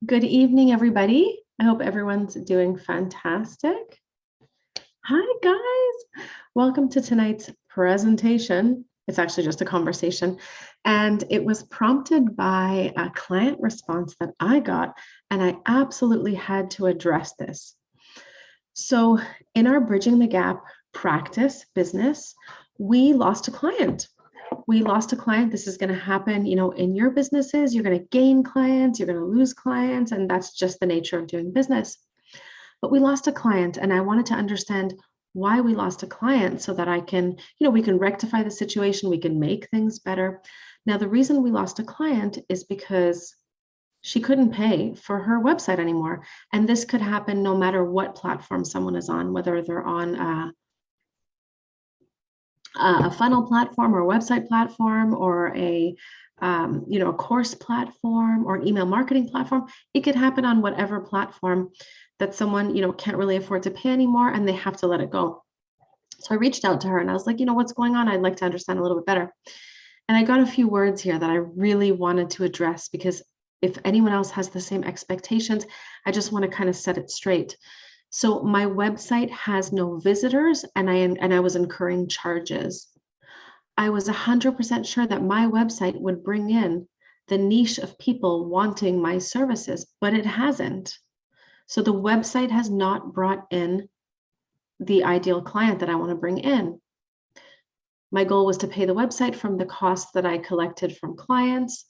Good evening, everybody. I hope everyone's doing fantastic. Hi, guys. Welcome to tonight's presentation. It's actually just a conversation, and it was prompted by a client response that I got, and I absolutely had to address this. So, in our Bridging the Gap practice business, we lost a client. This is going to happen, in your businesses. You're going to gain clients, you're going to lose clients, and that's just the nature of doing business. But we lost a client, and I wanted to understand why we lost a client so that we can rectify the situation, we can make things better. Now, the reason we lost a client is because she couldn't pay for her website anymore. And this could happen no matter what platform someone is on, whether they're on a funnel platform or a website platform or a course platform or an email marketing platform. It could happen on whatever platform that someone can't really afford to pay anymore, and they have to let it go. So I reached out to her and I was like, what's going on? I'd like to understand a little bit better. And I got a few words here that I really wanted to address, because if anyone else has the same expectations, I just want to kind of set it straight. So my website has no visitors, and I was incurring charges. I was 100% sure that my website would bring in the niche of people wanting my services, but it hasn't. So the website has not brought in the ideal client that I want to bring in. My goal was to pay the website from the costs that I collected from clients.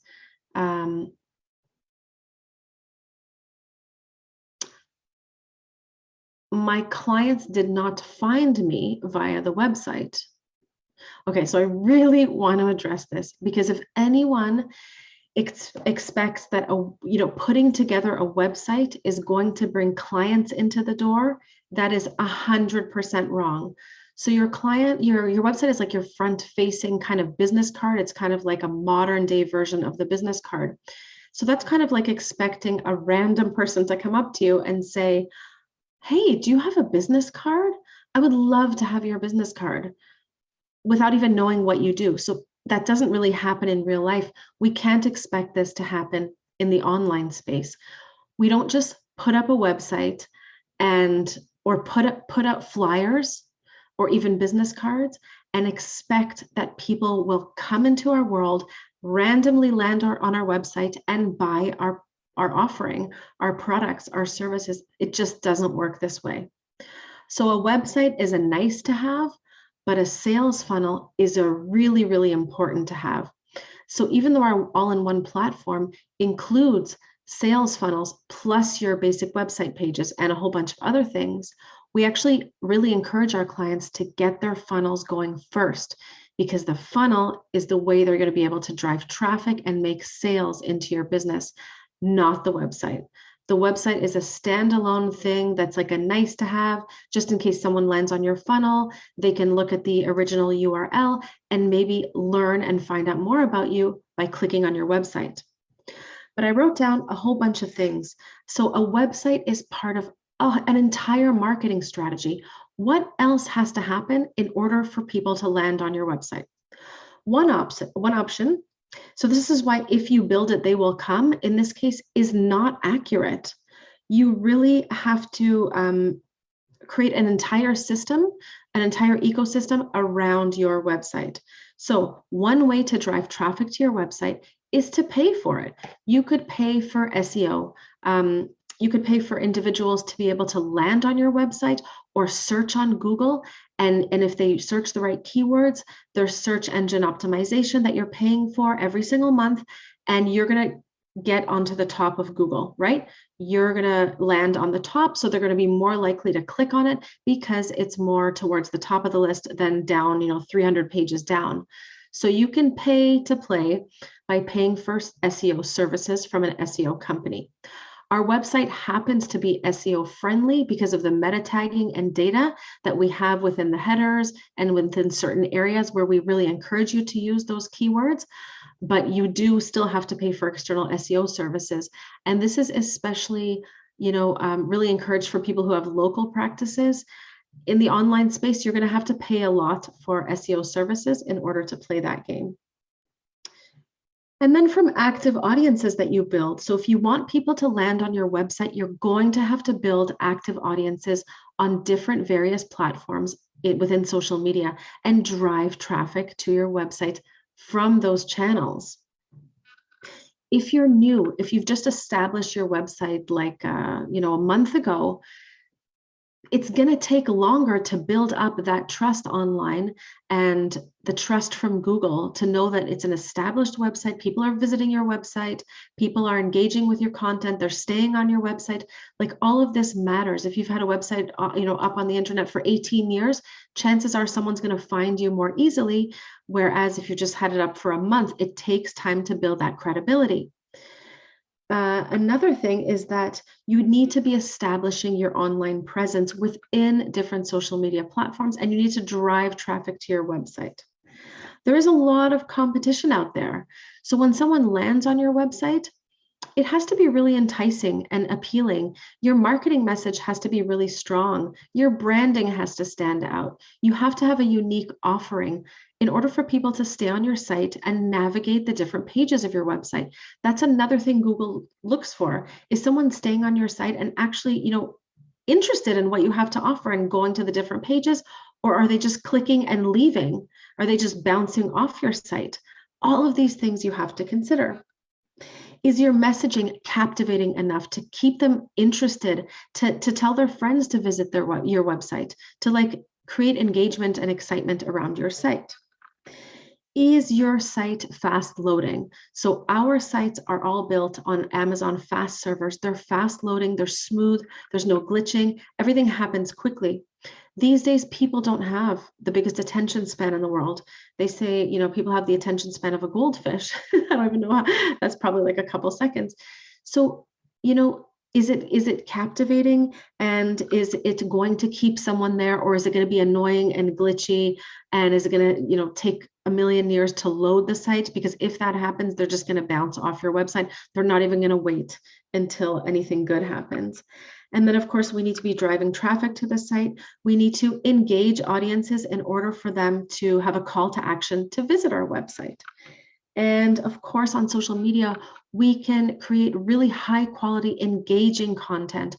My clients did not find me via the website. Okay, so I really want to address this, because if anyone expects that putting together a website is going to bring clients into the door, that is 100% wrong. So your website is like your front-facing kind of business card. It's kind of like a modern day version of the business card. So that's kind of like expecting a random person to come up to you and say, "Hey, do you have a business card? I would love to have your business card," without even knowing what you do. So that doesn't really happen in real life. We can't expect this to happen in the online space. We don't just put up a website or put out flyers or even business cards and expect that people will come into our world, randomly land on our website and buy our offering, our products, our services. It just doesn't work this way. So a website is a nice to have, but a sales funnel is a really, really important to have. So even though our all-in-one platform includes sales funnels plus your basic website pages and a whole bunch of other things, we actually really encourage our clients to get their funnels going first, because the funnel is the way they're going to be able to drive traffic and make sales into your business, not the website. The website is a standalone thing that's like a nice to have, just in case someone lands on your funnel. They can look at the original URL and maybe learn and find out more about you by clicking on your website. But I wrote down a whole bunch of things. So a website is part of an entire marketing strategy. What else has to happen in order for people to land on your website? One option, so this is why if you build it, they will come, in this case, is not accurate. You really have to create an entire system, an entire ecosystem around your website. So one way to drive traffic to your website is to pay for it. You could pay for SEO. You could pay for individuals to be able to land on your website or search on Google. And if they search the right keywords, there's search engine optimization that you're paying for every single month, and you're going to get onto the top of Google, right? You're going to land on the top, so they're going to be more likely to click on it because it's more towards the top of the list than down, 300 pages down. So you can pay to play by paying for SEO services from an SEO company. Our website happens to be SEO friendly because of the meta tagging and data that we have within the headers and within certain areas where we really encourage you to use those keywords. But you do still have to pay for external SEO services. And this is especially, really encouraged for people who have local practices. In the online space, you're going to have to pay a lot for SEO services in order to play that game. And then from active audiences that you build. So if you want people to land on your website, you're going to have to build active audiences on different various platforms within social media and drive traffic to your website from those channels. If you're new, if you've just established your website like a month ago, it's going to take longer to build up that trust online and the trust from Google to know that it's an established website. People are visiting your website. People are engaging with your content. They're staying on your website. Like, all of this matters. If you've had a website, up on the internet for 18 years, chances are someone's going to find you more easily. Whereas if you just had it up for a month, it takes time to build that credibility. Another thing is that you need to be establishing your online presence within different social media platforms, and you need to drive traffic to your website. There is a lot of competition out there. So when someone lands on your website, it has to be really enticing and appealing. Your marketing message has to be really strong. Your branding has to stand out. You have to have a unique offering in order for people to stay on your site and navigate the different pages of your website. That's another thing Google looks for, is someone staying on your site and actually, interested in what you have to offer and going to the different pages, or are they just clicking and leaving? Are they just bouncing off your site? All of these things you have to consider. Is your messaging captivating enough to keep them interested, to tell their friends to visit your website, to create engagement and excitement around your site? Is your site fast loading? So our sites are all built on Amazon fast servers. They're fast loading, they're smooth, there's no glitching, everything happens quickly. These days, people don't have the biggest attention span in the world. They say, people have the attention span of a goldfish. I don't even know how, that's probably like a couple seconds. So, is it captivating, and is it going to keep someone there, or is it going to be annoying and glitchy, and is it going to, take a million years to load the site? Because if that happens, they're just going to bounce off your website. They're not even going to wait until anything good happens. And then, of course, we need to be driving traffic to the site. We need to engage audiences in order for them to have a call to action to visit our website. And of course, on social media, we can create really high quality, engaging content.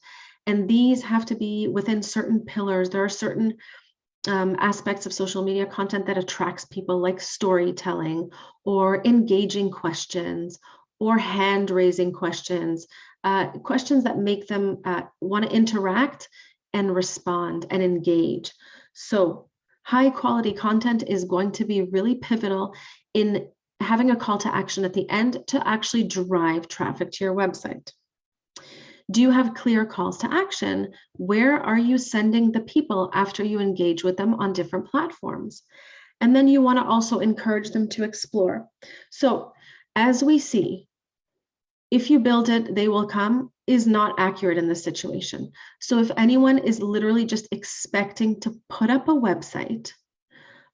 And these have to be within certain pillars. There are certain aspects of social media content that attracts people, like storytelling or engaging questions or hand-raising questions, questions that make them want to interact and respond and engage. So high quality content is going to be really pivotal in having a call to action at the end to actually drive traffic to your website. Do you have clear calls to action? Where are you sending the people after you engage with them on different platforms? And then you want to also encourage them to explore. So as we see, if you build it, they will come, is not accurate in this situation. So if anyone is literally just expecting to put up a website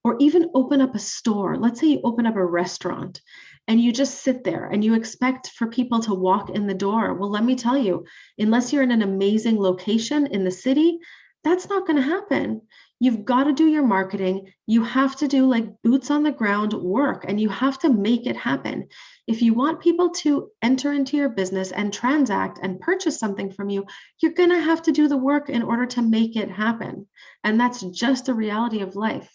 or even open up a store, let's say you open up a restaurant and you just sit there and you expect for people to walk in the door. Well, let me tell you, unless you're in an amazing location in the city, that's not going to happen. You've got to do your marketing. You have to do like boots on the ground work, and you have to make it happen. If you want people to enter into your business and transact and purchase something from you, you're going to have to do the work in order to make it happen. And that's just the reality of life.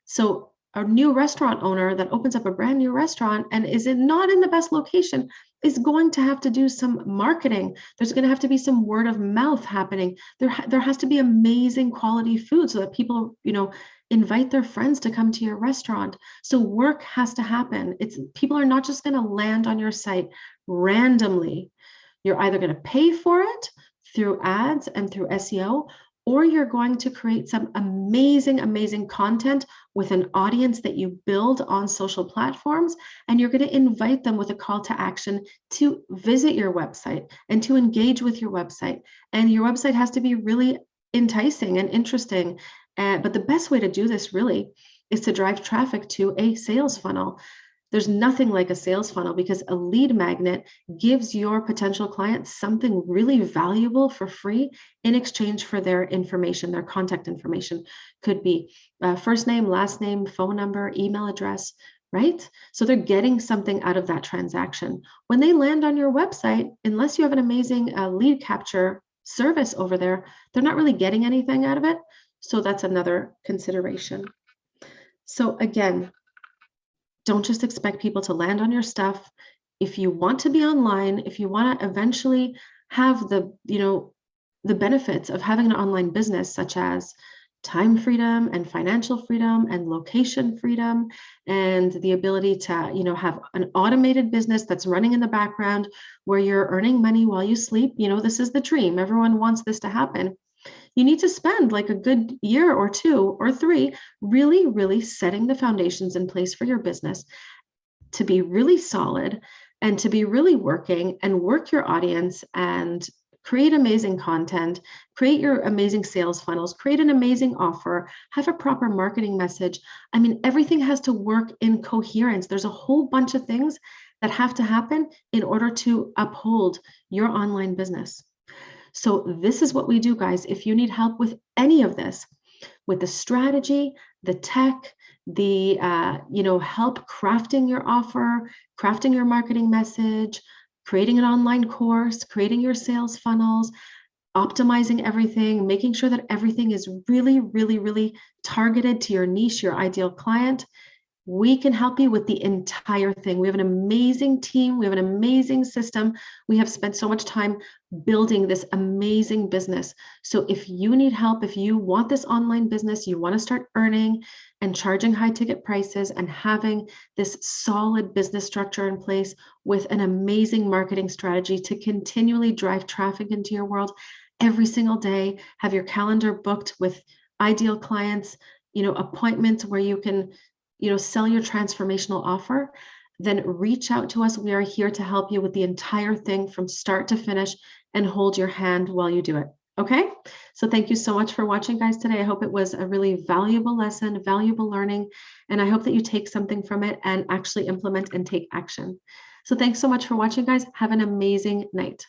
So a new restaurant owner that opens up a brand new restaurant and is not in the best location is going to have to do some marketing. There's going to have to be some word of mouth happening. There has to be amazing quality food so that people, invite their friends to come to your restaurant. So work has to happen. People are not just going to land on your site randomly. You're either going to pay for it through ads and through SEO, or you're going to create some amazing, amazing content with an audience that you build on social platforms, and you're going to invite them with a call to action to visit your website and to engage with your website. And your website has to be really enticing and interesting. But the best way to do this really is to drive traffic to a sales funnel. There's nothing like a sales funnel, because a lead magnet gives your potential clients something really valuable for free in exchange for their information. Their contact information could be first name, last name, phone number, email address, right? So they're getting something out of that transaction. When they land on your website, unless you have an amazing lead capture service over there, they're not really getting anything out of it. So that's another consideration. So again, don't just expect people to land on your stuff. If you want to be online, if you want to eventually have the benefits of having an online business, such as time freedom and financial freedom and location freedom and the ability to, have an automated business that's running in the background where you're earning money while you sleep. This is the dream. Everyone wants this to happen. You need to spend like a good year or 2 or 3 really, really setting the foundations in place for your business to be really solid and to be really working and work your audience and create amazing content, create your amazing sales funnels, create an amazing offer, have a proper marketing message. I mean, everything has to work in coherence. There's a whole bunch of things that have to happen in order to uphold your online business. So this is what we do, guys. If you need help with any of this, with the strategy, the tech, the help crafting your offer, crafting your marketing message, creating an online course, creating your sales funnels, optimizing everything, making sure that everything is really, really, really targeted to your niche, your ideal client, we can help you with the entire thing. We have an amazing team. We have an amazing system. We have spent so much time building this amazing business. So if you need help, if you want this online business, you want to start earning and charging high ticket prices and having this solid business structure in place with an amazing marketing strategy to continually drive traffic into your world every single day, have your calendar booked with ideal clients, appointments where you can sell your transformational offer, then reach out to us. We are here to help you with the entire thing from start to finish and hold your hand while you do it. Okay? So thank you so much for watching, guys, today. I hope it was a really valuable lesson, valuable learning, and I hope that you take something from it and actually implement and take action. So thanks so much for watching, guys. Have an amazing night.